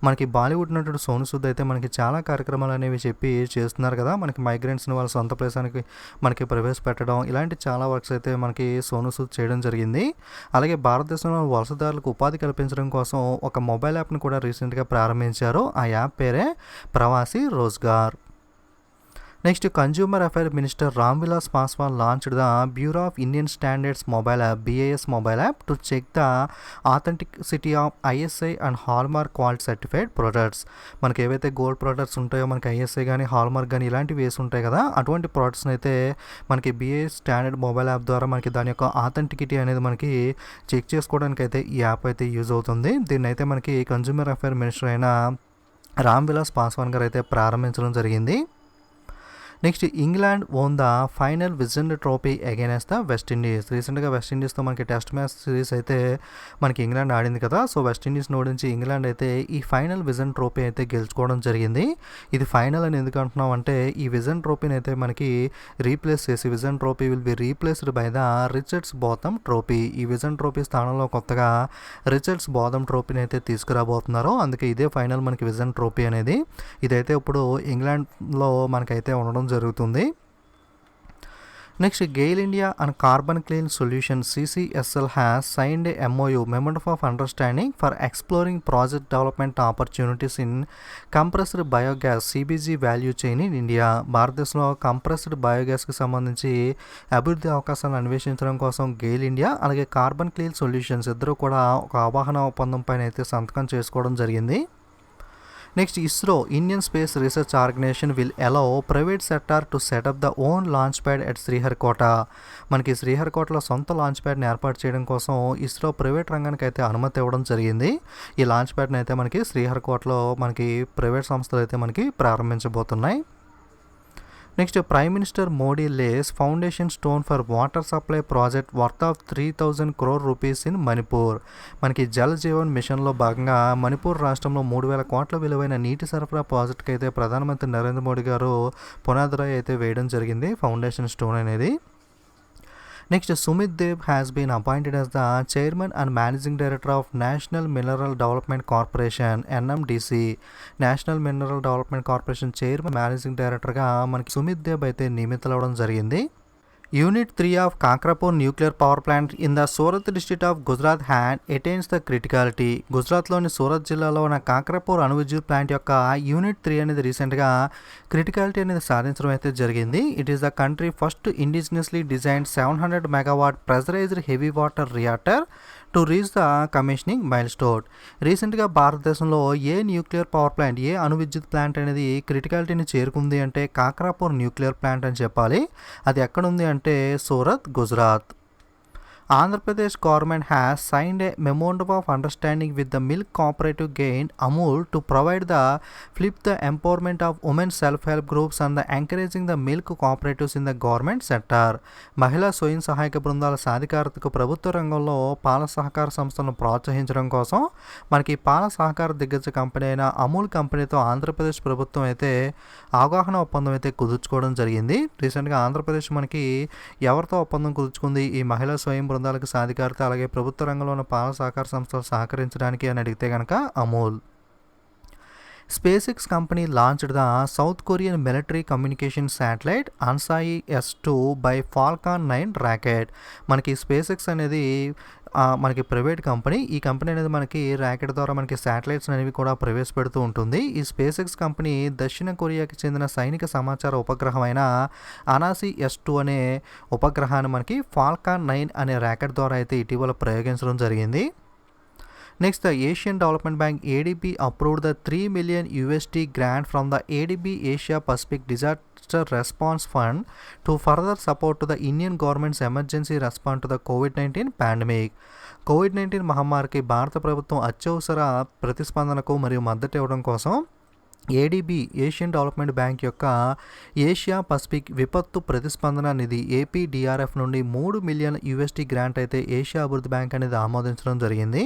మనకి బాలీవుడ్ నటుడు సోనూ సూద్ అయితే మనకి చాలా కార్యక్రమాలు అనేవి చెప్పి చేస్తున్నారు కదా. మనకి మైగ్రెంట్స్ని వాళ్ళ సొంత ప్రదేశానికి మనకి ప్రవేశపెట్టడం ఇలాంటి చాలా వర్క్స్ అయితే మనకి సోనూ సూద్ చేయడం జరిగింది. అలాగే భారతదేశంలో వలసదారులకు ఉపాధి కల్పించడం కోసం ఒక మొబైల్ యాప్ని కూడా రీసెంట్గా ప్రారంభించారు. ఆ యాప్ పేరే Pravasi Rozgar. Next consumer affair minister Ram Vilas Paswan launched the bureau of Indian standards mobile app BIS mobile app to check the authenticity of ISI and hallmark quality certified products. మనకి ఏవైతే గోల్డ్ ప్రొడక్ట్స్ ఉంటాయో మనకి ISI కానీ హాల్మార్క్ కానీ ఇలాంటివి వేసి ఉంటాయి కదా, అటువంటి ప్రొడక్ట్స్ని అయితే మనకి BIS స్టాండర్డ్ మొబైల్ యాప్ ద్వారా మనకి దాని యొక్క ఆథెంటిసిటీ అనేది మనకి చెక్ చేసుకోవడానికి అయితే ఈ యాప్ అయితే యూజ్ అవుతుంది. దీన్ని అయితే మనకి కన్జ్యూమర్ అఫైర్ మినిస్టర్ అయిన రామ్ విలాస్ పాస్వాన్ గారు అయితే ప్రారంభించడం జరిగింది. Next England own the final vision trophy against the West Indies. రీసెంట్గా వెస్టిండీస్తో మనకి టెస్ట్ మ్యాచ్ సిరీస్ అయితే మనకి ఇంగ్లాండ్ ఆడింది కదా. సో వెస్టిండీస్ని ఓడించి ఇంగ్లాండ్ అయితే ఈ ఫైనల్ విజన్ ట్రోఫీ అయితే గెలుచుకోవడం జరిగింది. ఇది ఫైనల్ అని ఎందుకు అంటున్నాం అంటే ఈ విజన్ ట్రోఫీని అయితే మనకి రీప్లేస్ చేసి vision trophy will be replaced by the Richards Botham trophy. ఈ విజన్ ట్రోఫీ స్థానంలో కొత్తగా రిచర్డ్స్ బోథమ్ ట్రోఫీని అయితే తీసుకురాబోతున్నారు. అందుకే ఇదే ఫైనల్ మనకి విజన్ ట్రోఫీ అనేది. ఇదైతే ఇప్పుడు ఇంగ్లాండ్లో మనకైతే ఉండడం జరుగుతుంది. Next GAIL India and carbon clean solution CCSL has signed MOU memorandum of understanding for exploring project development opportunities in compressed biogas CBG value chain in India. భారతదేశంలో కంప్రెస్డ్ బయోగ్యాస్కి సంబంధించి అభివృద్ధి అవకాశాలను అన్వేషించడం కోసం గెయిల్ ఇండియా అలాగే కార్బన్ క్లీన్ సొల్యూషన్స్ ఇద్దరు కూడా ఒక అవగాహన ఒప్పందం పైన అయితే సంతకం చేసుకోవడం జరిగింది. Next ISRO Indian space research organisation will allow private sector to set up the own launch pad at Sriharikota. మనకి శ్రీహరికోటలో సొంత లాంచ్ ప్యాడ్ని ఏర్పాటు చేయడం కోసం ఇస్రో ప్రైవేట్ రంగానికి అయితే అనుమతి ఇవ్వడం జరిగింది. ఈ లాంచ్ ప్యాడ్ని అయితే మనకి శ్రీహరికోటలో మనకి ప్రైవేట్ సంస్థలు అయితే మనకి ప్రారంభించబోతున్నాయి. Next prime minister Modi lays foundation stone for water supply project worth of 3,000 crore rupees in Manipur. మనకి జల్ జీవన్ మిషన్లో భాగంగా మణిపూర్ రాష్ట్రంలో 3,000 కోట్ల విలువైన నీటి సరఫరా ప్రాజెక్ట్కి అయితే ప్రధానమంత్రి నరేంద్ర మోడీ గారు పునాదిరాయి అయితే వేయడం జరిగింది, ఫౌండేషన్ స్టోన్ అనేది. Next Sumit Deb has been appointed as the chairman and managing director of national mineral development corporation NMDC. National mineral development corporation chairman managing డైరెక్టర్గా మనకి సుమిత్ దేవ్ అయితే నియమితులవడం జరిగింది. Unit 3 of Kakrapar nuclear power plant in the Surat district of Gujarat had attains the criticality. గుజరాత్లోని సూరత్ జిల్లాలో ఉన్న కాక్రాపూర్ అణు విద్యుత్ ప్లాంట్ యొక్క యూనిట్ 3 అనేది రీసెంట్గా క్రిటికాలిటీ అనేది సాధించడం అయితే జరిగింది. It is the country first indigenously designed 700 megawatt pressurised heavy water reactor to reach the commissioning mile stone. రీసెంట్గా భారతదేశంలో ఏ న్యూక్లియర్ పవర్ ప్లాంట్ ఏ అణు విద్యుత్ ప్లాంట్ అనేది క్రిటికాలిటీని చేరుకుంది అంటే కాక్రాపూర్ న్యూక్లియర్ ప్లాంట్ అని చెప్పాలి. అది ఎక్కడుంది అంటే Surat, Gujarat. Andhra Pradesh government has signed a memorandum of understanding with the milk cooperative giant Amul to provide the flip the empowerment of women self-help groups and the encouraging the milk cooperatives in the government sector. మహిళా స్వయం సహాయక బృందాల సాధికారతకు ప్రభుత్వ రంగంలో పాల సహకార సంస్థలను ప్రోత్సహించడం కోసం మనకి పాల సహకార దిగ్గజ కంపెనీ అయిన అమూల్ కంపెనీతో ఆంధ్రప్రదేశ్ ప్రభుత్వం అయితే అవగాహన ఒప్పందం అయితే కుదుర్చుకోవడం జరిగింది. రీసెంట్గా ఆంధ్రప్రదేశ్ మనకి ఎవరితో ఒప్పందం కుదుర్చుకుంది? ఈ మహిళా స్వయం బృందాలకు సాధికారత అలాగే ప్రభుత్వ రంగంలో ఉన్న పాల సహకార సంస్థలు సహకరించడానికి అని అడిగితే కనుక Amul. SpaceX company launched the South Korean military communication satellite Ansai S2 by Falcon 9 rocket. మనకి SpaceX అనేది మనకి ప్రైవేట్ కంపెనీ. ఈ కంపెనీ అనేది మనకి ర్యాకెట్ ద్వారా మనకి శాటిలైట్స్ అనేవి కూడా ప్రవేశపెడుతూ ఉంటుంది. ఈ SpaceX కంపెనీ దక్షిణ కొరియాకి చెందిన సైనిక సమాచార ఉపగ్రహమైన అనాసి S2 అనే ఉపగ్రహాన్ని మనకి ఫాల్కాన్ 9 అనే ర్యాకెట్ ద్వారా అయితే ఇటీవల ప్రయోగించడం జరిగింది. Next, the Asian Development Bank ADB approved the $3 million grant from the ADB Asia Pacific Disaster Response Fund to further support to the Indian government's emergency response to the COVID-19 pandemic. కోవిడ్-19 మహమ్మారికి భారత ప్రభుత్వం అత్యవసర ప్రతిస్పందనకు మరియు మద్దతు ఇవ్వడం కోసం ఏడీబీ ఏషియన్ డెవలప్మెంట్ బ్యాంక్ యొక్క ఏషియా పసిఫిక్ విపత్తు ప్రతిస్పందన నిధి ఏపీడీఆర్ఎఫ్ నుండి $3 మిలియన్ గ్రాంట్ అయితే ఏషియా అభివృద్ధి బ్యాంక్ అనేది ఆమోదించడం జరిగింది.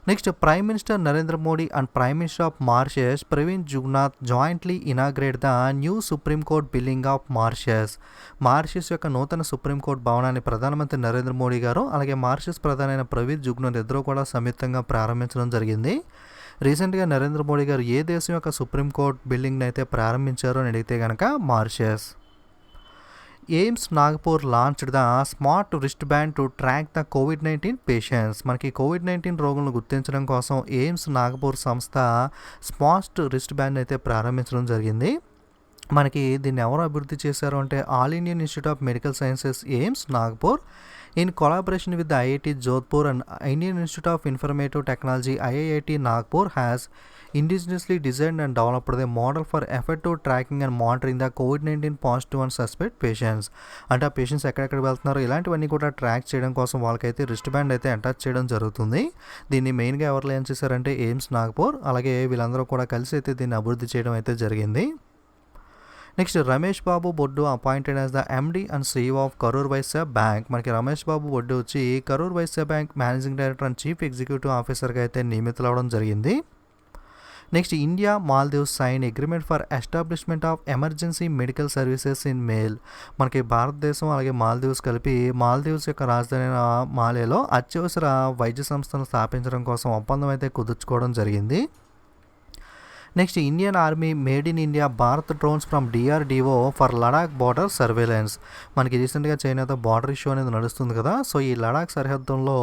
Next, prime minister Narendra Modi and prime minister of Mauritius Pravind Jugnauth jointly inaugurate the new supreme court building of Mauritius. Mauritius యొక్క నూతన సుప్రీంకోర్టు భవనాన్ని ప్రధానమంత్రి నరేంద్ర మోడీ గారు అలాగే మారిషస్ ప్రధాని అయిన ప్రవీణ్ జుగ్నాథ్ ఇద్దరు కూడా సంయుక్తంగా ప్రారంభించడం జరిగింది. రీసెంట్గా నరేంద్ర మోడీ గారు ఏ దేశం యొక్క సుప్రీంకోర్టు బిల్డింగ్ని అయితే ప్రారంభించారో అని అడిగితే కనుక Mauritius. AIIMS Nagpur launched the smart wrist band to track the COVID-19 patients. మనకి కోవిడ్-19 రోగులను గుర్తించడం కోసం ఎయిమ్స్ నాగపూర్ సంస్థ స్మార్ట్ రిస్ట్ బ్యాండ్ అయితే ప్రారంభించడం జరిగింది. మనకి దీన్ని ఎవరు అభివృద్ధి చేశారు అంటే all Indian institute of medical sciences AIIMS Nagpur in collaboration with the IIT Jodhpur and Indian Institute of Informative Technology IIT Nagpur has indigenously designed and developed a model for effective tracking and monitoring the COVID-19 positive and suspect patients. అంటే ఆ patients ఎక్కడెక్కడ వెళ్తున్నారో ఇలాంటివన్నీ కూడా track చేయడం కోసం వాళ్ళకైతే wrist band అయితే అటాచ్ చేయడం జరుగుతుంది. దీన్ని మెయిన్గా ఎవరు ఏం చేశారంటే ఎయిమ్స్ నాగపూర్ అలాగే వీళ్ళందరూ కూడా కలిసి అయితే దీన్ని అభివృద్ధి చేయడం అయితే జరిగింది. Next, Ramesh Babu Boddu appointed as the MD and CEO of Karur Vysya bank. మనకి రమేష్ బాబు బొడ్డు వచ్చి Karur Vysya bank managing director and chief executive ఆఫీసర్గా అయితే నియమితులవడం జరిగింది. Next, India Maldives sign agreement for establishment of emergency medical services in Male. మనకి భారతదేశం అలాగే మాల్దీవ్స్ కలిపి మాల్దీవ్స్ యొక్క రాజధాని మాలేలో అత్యవసర వైద్య సంస్థను స్థాపించడం కోసం ఒప్పందం అయితే కుదుర్చుకోవడం జరిగింది. Next, Indian army made in India Bharat drones from DRDO for Ladakh border surveillance. మనకి రీసెంట్గా చైనాతో బార్డర్ ఇష్యూ అనేది నడుస్తుంది కదా, సో ఈ లడాక్ సరిహద్దుల్లో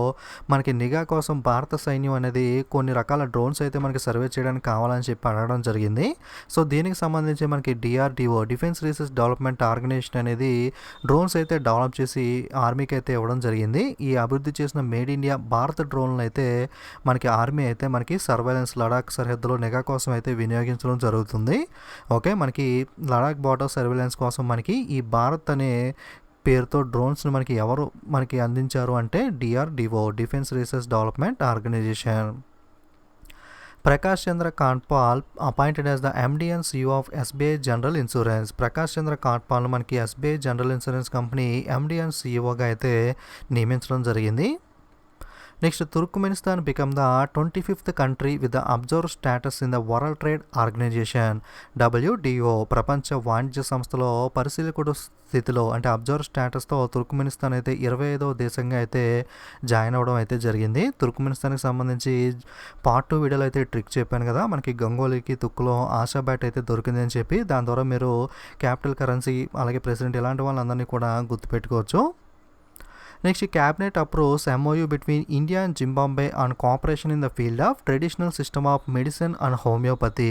మనకి నిఘా కోసం భారత సైన్యం అనేది కొన్ని రకాల డ్రోన్స్ అయితే మనకి సర్వే చేయడానికి కావాలని చెప్పి అడగడం జరిగింది. సో దీనికి సంబంధించి మనకి DRDO defence research development organisation అనేది డ్రోన్స్ అయితే డెవలప్ చేసి ఆర్మీకి అయితే ఇవ్వడం జరిగింది. ఈ అభివృద్ధి చేసిన మేడ్ ఇండియా భారత డ్రోన్లు అయితే మనకి ఆర్మీ అయితే మనకి సర్వేలెన్స్ లడాక్ సరిహద్దులో నిఘా కోసం అయితే వినియోగించడం జరుగుతుంది. ఓకే, మనకి లడాక్ బార్డర్ సర్వేలెన్స్ కోసం మనకి ఈ భారత్ అనే పేరుతో డ్రోన్స్ని మనకి ఎవరు మనకి అందించారు అంటే DRDO defence research development organisation. Prakash Chandra Kandpal appointed as the MD and CEO of SBI general insurance. Prakash Chandra Kandpal మనకి SBI general insurance company MD and సిఇఓగా అయితే నియమించడం జరిగింది. Next, Turkmenistan become the 25th country with the observe status in the world trade organisation WTO. ప్రపంచ వాణిజ్య సంస్థలో పరిశీలకుడు స్థితిలో అంటే అబ్జర్వ్ స్టేటస్తో తుర్క్మెనిస్తాన్ అయితే 25వ దేశంగా అయితే జాయిన్ అవ్వడం అయితే జరిగింది. తుర్క్మెనిస్తాన్కి సంబంధించి పార్ట్ 2 వీడియోలో అయితే ట్రిక్ చెప్పాను కదా, మనకి గంగోలీకి తుక్కులో ఆశా బ్యాట్ అయితే దొరికింది అని చెప్పి, దాని ద్వారా మీరు క్యాపిటల్ కరెన్సీ అలాగే ప్రెసిడెంట్ ఇలాంటి వాళ్ళందరినీ కూడా గుర్తుపెట్టుకోవచ్చు. Next, cabinet approves MOU between India and Zimbabwe on cooperation in the field of traditional system of medicine and homeopathy.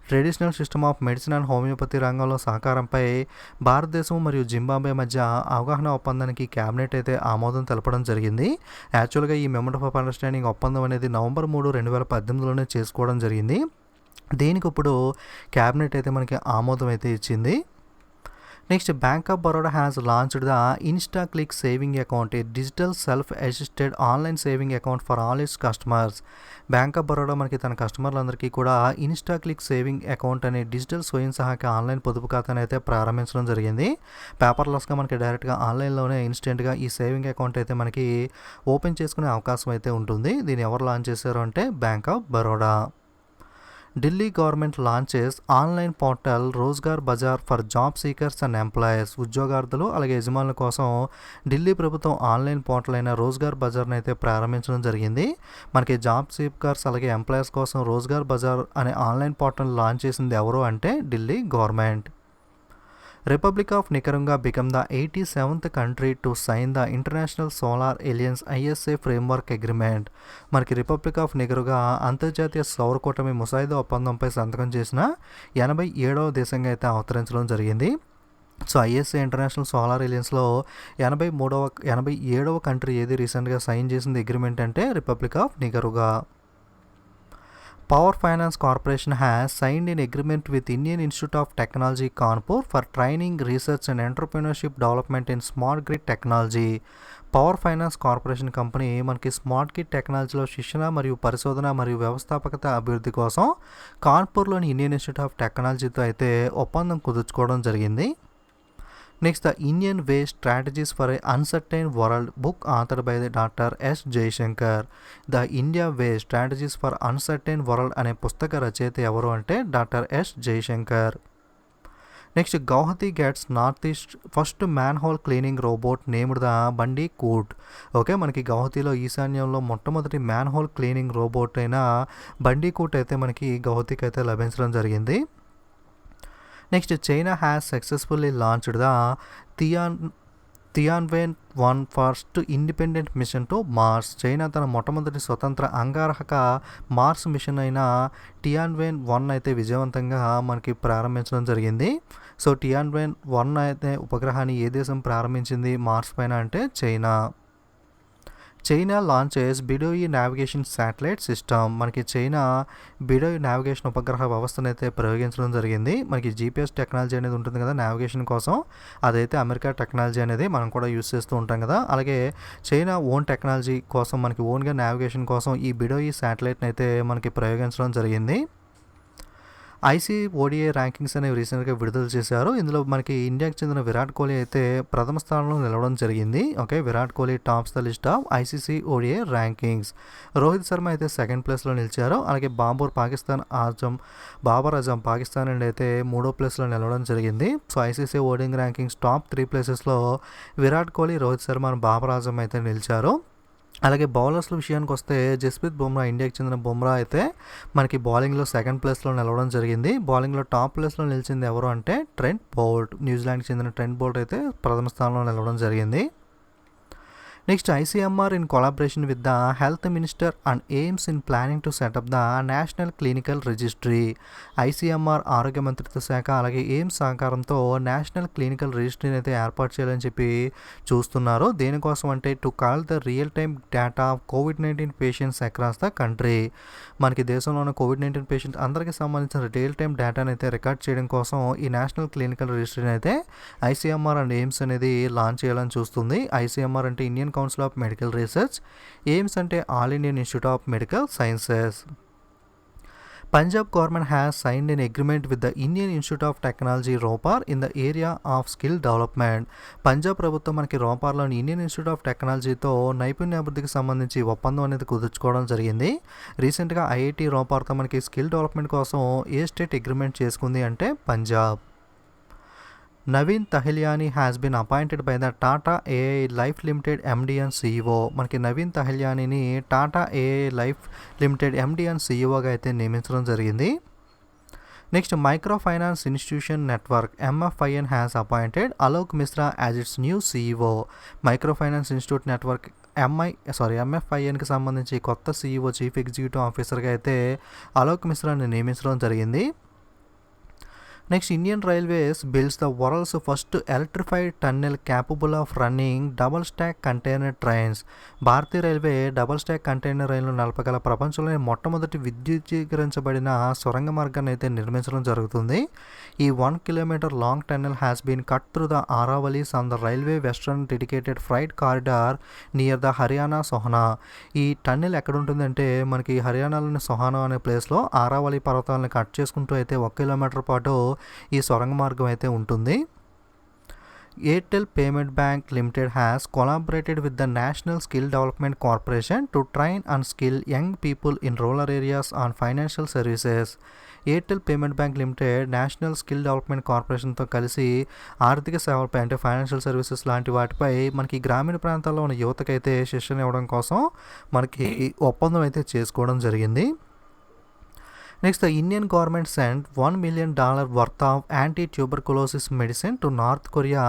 Traditional system of medicine and homeopathy రంగంలో సహకారంపై భారతదేశం మరియు జింబాబ్వే మధ్య అవగాహన ఒప్పందానికి క్యాబినెట్ అయితే ఆమోదం తెలపడం జరిగింది. యాక్చువల్గా ఈ మెమోరండం ఆఫ్ అండర్స్టాండింగ్ ఒప్పందం అనేది November 3, 2018లోనే చేసుకోవడం జరిగింది. దీనికి ఇప్పుడు క్యాబినెట్ అయితే మనకి ఆమోదం అయితే ఇచ్చింది. Next bank of Baroda has launched the Insta click saving account, A digital self assisted online saving account for all it's customers. Bank of Baroda మనకి తన కస్టమర్లందరికీ కూడా ఇన్స్టా క్లిక్ సేవింగ్ అకౌంట్ అనే డిజిటల్ స్వయం సహాయక ఆన్లైన్ పొదుపు ఖాతాను అయితే ప్రారంభించడం జరిగింది. పేపర్లెస్గా మనకి డైరెక్ట్గా ఆన్లైన్లోనే ఇన్స్టెంట్గా ఈ సేవింగ్ అకౌంట్ అయితే మనకి ఓపెన్ చేసుకునే అవకాశం అయితే ఉంటుంది. దీన్ని ఎవరు లాంచ్ చేశారు అంటే bank of Baroda. Delhi government launches online portal Rozgar Bazaar for job seekers and employers. ఉద్యోగార్థులు అలాగే యజమానుల కోసం ఢిల్లీ ప్రభుత్వం ఆన్లైన్ పోర్టల్ అయిన రోజ్గార్ బజార్ని అయితే ప్రారంభించడం జరిగింది. మనకి జాబ్ సీకర్స్ అలాగే ఎంప్లాయర్స్ కోసం రోజ్గార్ బజార్ అనే ఆన్లైన్ పోర్టల్ లాంచ్ చేసింది ఎవరు అంటే Delhi government. Republic of Nicaragua became the 87th country to sign the International Solar Alliance ISA Framework Agreement. మనకి రిపబ్లిక్ ఆఫ్ నికరగా అంతర్జాతీయ సౌర కూటమి ముసాయిదా ఒప్పందంపై సంతకం చేసిన 87వ దేశంగా అయితే అవతరించడం జరిగింది. సో ఐఎస్ఏ ఇంటర్నేషనల్ సోలార్ అలయన్స్లో 87వ కంట్రీ ఏది రీసెంట్గా సైన్ చేసింది అగ్రిమెంట్ అంటే republic of Nicaragua. Power Finance Corporation has signed an agreement with Indian Institute of Technology Kanpur for training, research and entrepreneurship development in smart grid technology. Power finance corporation company మనకి smart గిడ్ టెక్నాలజీలో శిక్షణ మరియు పరిశోధన మరియు వ్యవస్థాపకత అభివృద్ధి కోసం కాన్పూర్లోని Indian institute of టెక్నాలజీతో అయితే ఒప్పందం కుదుర్చుకోవడం జరిగింది. Next the Indian way strategies for a uncertain world book authored by the doctor S Jaishankar. The India way strategies for uncertain world అనే పుస్తక రచయిత ఎవరు అంటే doctor S Jaishankar. Next Guwahati gets north east first manhole cleaning robot named the bandicoot. Okay, మనకి గౌహతిలో ఈశాన్యంలో మొట్టమొదటి man whole cleaning robot అయిన బండి కూట్ అయితే మనకి గౌహతికి అయితే లభించడం జరిగింది. Next China has successfully launched the Tianwen 1 first independent mission to Mars. China తన మొట్టమొదటి స్వతంత్ర అంగారక మార్స్ మిషన్ అయిన టియాన్వెన్ 1 అయితే విజయవంతంగా మనకి ప్రారంభించడం జరిగింది. సో టియాన్వెన్ 1 అయితే ఉపగ్రహాన్ని ఏ దేశం ప్రారంభించింది మార్స్ పైన అంటే China. China launches BeiDou navigation satellite system. మనకి చైనా బిడోయి నావిగేషన్ ఉపగ్రహ వ్యవస్థను అయితే ప్రయోగించడం జరిగింది. మనకి జీపీఎస్ టెక్నాలజీ అనేది ఉంటుంది కదా నావిగేషన్ కోసం, అదైతే అమెరికా టెక్నాలజీ అనేది మనం కూడా యూస్ చేస్తూ ఉంటాం కదా. అలాగే చైనా ఓన్ టెక్నాలజీ కోసం మనకి ఓన్గా నావిగేషన్ కోసం ఈ బిడోయి శాటిలైట్ని అయితే మనకి ప్రయోగించడం జరిగింది. ఐసీఓడిఐ ర్యాంకింగ్స్ అనేవి రీసెంట్గా విడుదల చేశారు. ఇందులో మనకి ఇండియాకి చెందిన విరాట్ కోహ్లీ అయితే ప్రథమ స్థానంలో నిలవడం జరిగింది. Okay, Virat Kohli tops the list of ICC ODI rankings. Rohit Sharma అయితే సెకండ్ ప్లేస్లో నిలిచారు. అలాగే బాబర్ అజమ్ పాకిస్తాన్ నుండి అయితే 3వ ప్లేస్లో నిలవడం జరిగింది. So ICC ODI rankings top 3 ప్లేసెస్లో విరాట్ కోహ్లీ, రోహిత్ శర్మ, బాబర్ అజమ్ అయితే నిలిచారు. అలాగే బౌలర్స్ల విషయానికి వస్తే జస్ప్రీత్ బుమ్రా, ఇండియాకి చెందిన బుమ్రా అయితే మనకి బౌలింగ్లో సెకండ్ ప్లేస్లో నిలవడం జరిగింది. బౌలింగ్లో టాప్ ప్లేస్లో నిలిచింది ఎవరు అంటే ట్రెంట్ బౌల్ట్. న్యూజిలాండ్కి చెందిన ట్రెంట్ బౌల్ట్ అయితే ప్రథమ స్థానంలో నిలవడం జరిగింది. Next ICMR in collaboration with the health minister and AIIMS in planning to set up the national clinical registry. ICMR ఆరోగ్య మంత్రిత్వ శాఖ అలాగే ఎయిమ్స్ సహకారంతో నేషనల్ క్లినికల్ రిజిస్ట్రీని అయితే ఏర్పాటు చేయాలని చెప్పి చూస్తున్నారు. దేనికోసం అంటే to call the real time data of COVID-19 patients across the country. మనకి దేశంలో ఉన్న కోవిడ్-19 పేషెంట్స్ అందరికీ సంబంధించిన రియల్ టైమ్ డేటాని అయితే రికార్డ్ చేయడం కోసం ఈ నేషనల్ క్లినికల్ రిజిస్ట్రీని అయితే ఐసీఎంఆర్ అండ్ ఎయిమ్స్ అనేది లాంచ్ చేయాలని చూస్తుంది. ఐసీఎంఆర్ అంటే Indian council of medical research, AIIMS అంటే all Indian institute of medical sciences. Punjab government has signed an agreement with the Indian institute of technology Ropar in the area of skill development. Punjab ప్రభుత్వం మనకి రోపార్లోని Indian institute of టెక్నాలజీతో నైపుణ్యాభివృద్ధికి సంబంధించి ఒప్పందం అనేది కుదుర్చుకోవడం జరిగింది. రీసెంట్గా IIT రోపార్తో మనకి స్కిల్ డెవలప్మెంట్ కోసం ఏ స్టేట్ అగ్రిమెంట్ చేసుకుంది అంటే Punjab. Naveen Tahiliani has been appointed by the Tata AI life limited MD and CEO. మనకి నవీన్ తహిలియానీని Tata AI life limited MD and సిఇఓగా అయితే నియమించడం జరిగింది. Next micro finance institution network MFIN has appointed Alok Mishra as its new CEO. Micro finance institute network MFINకి సంబంధించి కొత్త CEO chief executive ఆఫీసర్గా అయితే అలోక్ మిశ్రాని నియమించడం జరిగింది. Next Indian railways builds the world's first electrified tunnel capable of running double stock container trains. Bharatiya railway double stock container రైళ్లు నడపగల ప్రపంచంలోని మొట్టమొదటి విద్యుదీకరించబడిన సొరంగ మార్గాన్ని అయితే నిర్మించడం జరుగుతుంది. ఈ 1 kilometre long tunnel has been cut through the Aravallis on the railway western dedicated freight corridor near the Haryana Sohna. ఈ టన్నెల్ ఎక్కడ ఉంటుందంటే మనకి హర్యానాలోని సోహనా అనే ప్లేస్లో ఆరావళి పర్వతాలను కట్ చేసుకుంటూ అయితే 1 కిలోమీటర్ పాటు ఈ సొరంగ మార్గం అయితే ఉంటుంది. Airtel payment bank limited has collaborated with the national skill development corporation to train and skill young people in rural areas on financial services. Airtel payment bank limited national skill development కార్పొరేషన్తో కలిసి ఆర్థిక సేవలపై అంటే financial services లాంటి వాటిపై మనకి గ్రామీణ ప్రాంతాల్లో ఉన్న యువతకైతే శిక్షణ ఇవ్వడం కోసం మనకి ఒప్పందం అయితే చేసుకోవడం జరిగింది. Next, the Indian government sent $1 million worth of anti tuberculosis medicine to North Korea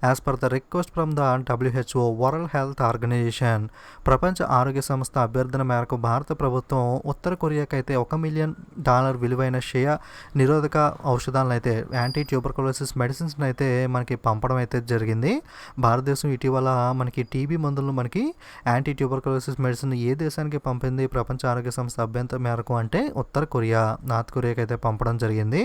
as per the request from the WHO world health organisation. ప్రపంచ ఆరోగ్య సంస్థ అభ్యర్థన మేరకు భారత ప్రభుత్వం ఉత్తర కొరియాకి అయితే $1 million విలువైన క్షయ నిరోధక ఔషధాలను అయితే యాంటీ ట్యూబర్కులోసిస్ మెడిసిన్స్ అయితే మనకి పంపడం అయితే జరిగింది. భారతదేశం ఇటీవల మనకి టీబీ మందులను మనకి యాంటీ ట్యూబర్కులోసిస్ మెడిసిన్ ఏ దేశానికి పంపింది ప్రపంచ ఆరోగ్య సంస్థ అభ్యర్థన మేరకు అంటే ఉత్తర కొరియా, నార్త్ కొరియాకి అయితే పంపడం జరిగింది.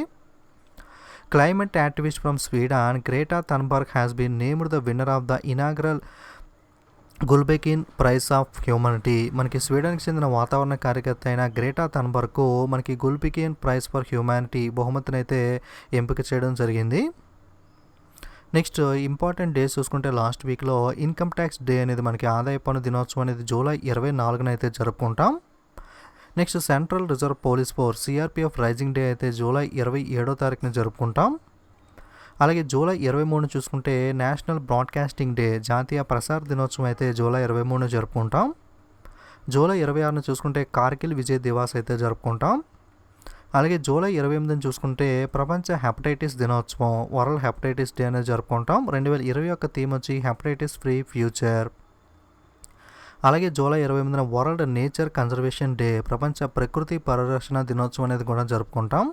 Climate activist from Sweden Greta Thunberg has been named the winner of the inaugural Gulbenkian prize of humanity. మనకి స్వీడన్కి చెందిన వాతావరణ కార్యకర్త అయిన గ్రేటా థన్బర్గ్కు మనకి గుల్బెకిన్ ప్రైజ్ ఫర్ హ్యూమానిటీ బహుమతిని అయితే ఎంపిక చేయడం జరిగింది. నెక్స్ట్, ఇంపార్టెంట్ డేస్ చూసుకుంటే లాస్ట్ వీక్లో ఇన్కమ్ ట్యాక్స్ డే అనేది మనకి ఆదాయ పన్ను దినోత్సవం అనేది జూలై 24న అయితే జరుపుకుంటాం. Next, central reserve police force CRPF rising day అయితే జూలై 27వ తారీఖున జరుపుకుంటాం. అలాగే జూలై 23 చూసుకుంటే నేషనల్ బ్రాడ్కాస్టింగ్ డే జాతీయ ప్రసార దినోత్సవం అయితే జూలై 23 జరుపుకుంటాం. జూలై 26న చూసుకుంటే కార్గిల్ విజయ్ దివాస్ అయితే జరుపుకుంటాం. అలాగే జూలై 28ని చూసుకుంటే ప్రపంచ హెపటైటిస్ దినోత్సవం వరల్డ్ హెపటైటిస్ డే అనేది జరుపుకుంటాం. 2021 థీమ్ వచ్చి హెపటైటిస్ ఫ్రీ ఫ్యూచర్. అలాగే జూలై 28న వరల్డ్ నేచర్ కన్జర్వేషన్ డే ప్రపంచ ప్రకృతి పరిరక్షణ దినోత్సవం అనేది కూడా జరుపుకుంటాం.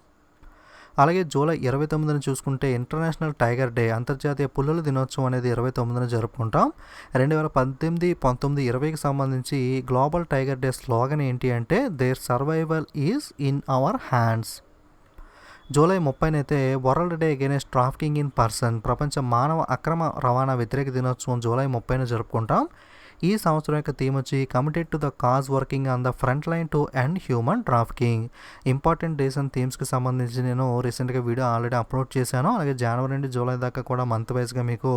అలాగే జూలై 29ని చూసుకుంటే ఇంటర్నేషనల్ టైగర్ డే అంతర్జాతీయ పులుల దినోత్సవం అనేది 29న జరుపుకుంటాం. 2018, 19, 20కి సంబంధించి గ్లోబల్ టైగర్ డే స్లోగన్ ఏంటి అంటే there survival is in our hands. July 30నైతే world day against trafficking in person ప్రపంచ మానవ అక్రమ రవాణా వ్యతిరేక దినోత్సవం జూలై 30న జరుపుకుంటాం. ఈ సంవత్సరం యొక్క థీమ్ వచ్చి committed to the cause working on the front line to end human trafficking. Important days and థీమ్స్కి సంబంధించి నేను రీసెంట్గా వీడియో ఆల్రెడీ అప్లోడ్ చేశాను. అలాగే జనవరి నుండి జూలై దాకా కూడా మంత్ వైజ్గా మీకు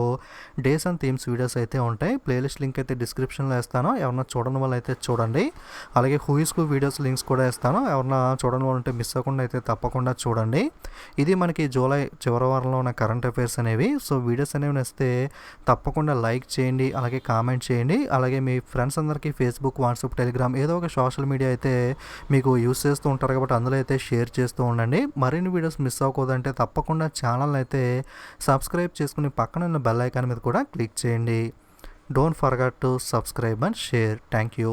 డేస్ అండ్ థీమ్స్ వీడియోస్ అయితే ఉంటాయి. ప్లేలిస్ట్ లింక్ అయితే డిస్క్రిప్షన్లో ఇస్తాను, ఎవరన్నా చూడని వాళ్ళు అయితే చూడండి. అలాగే హూయిస్కు వీడియోస్ లింక్స్ కూడా ఇస్తాను, ఎవరన్నా చూడని వాళ్ళు ఉంటే మిస్ అవ్వకుండా అయితే తప్పకుండా చూడండి. ఇది మనకి జూలై చివరి వారంలో ఉన్న కరెంట్ అఫైర్స్ అనేవి. సో వీడియోస్ అనేవి నచ్చితే తప్పకుండా లైక్ చేయండి, అలాగే కామెంట్ చేయండి. అలాగే మీ ఫ్రెండ్స్ అందరికీ ఫేస్బుక్, వాట్సాప్, టెలిగ్రామ్ ఏదో ఒక సోషల్ మీడియా అయితే మీకు యూస్ చేస్తూ ఉంటారు కాబట్టి అందులో అయితే షేర్ చేస్తూ ఉండండి. మరిన్ని వీడియోస్ మిస్ అవ్వకూడదంటే తప్పకుండా ఛానల్ అయితే సబ్స్క్రైబ్ చేసుకుని పక్కన ఉన్న బెల్ ఐకాన్ మీద కూడా క్లిక్ చేయండి. Don't forget to subscribe and share. Thank you.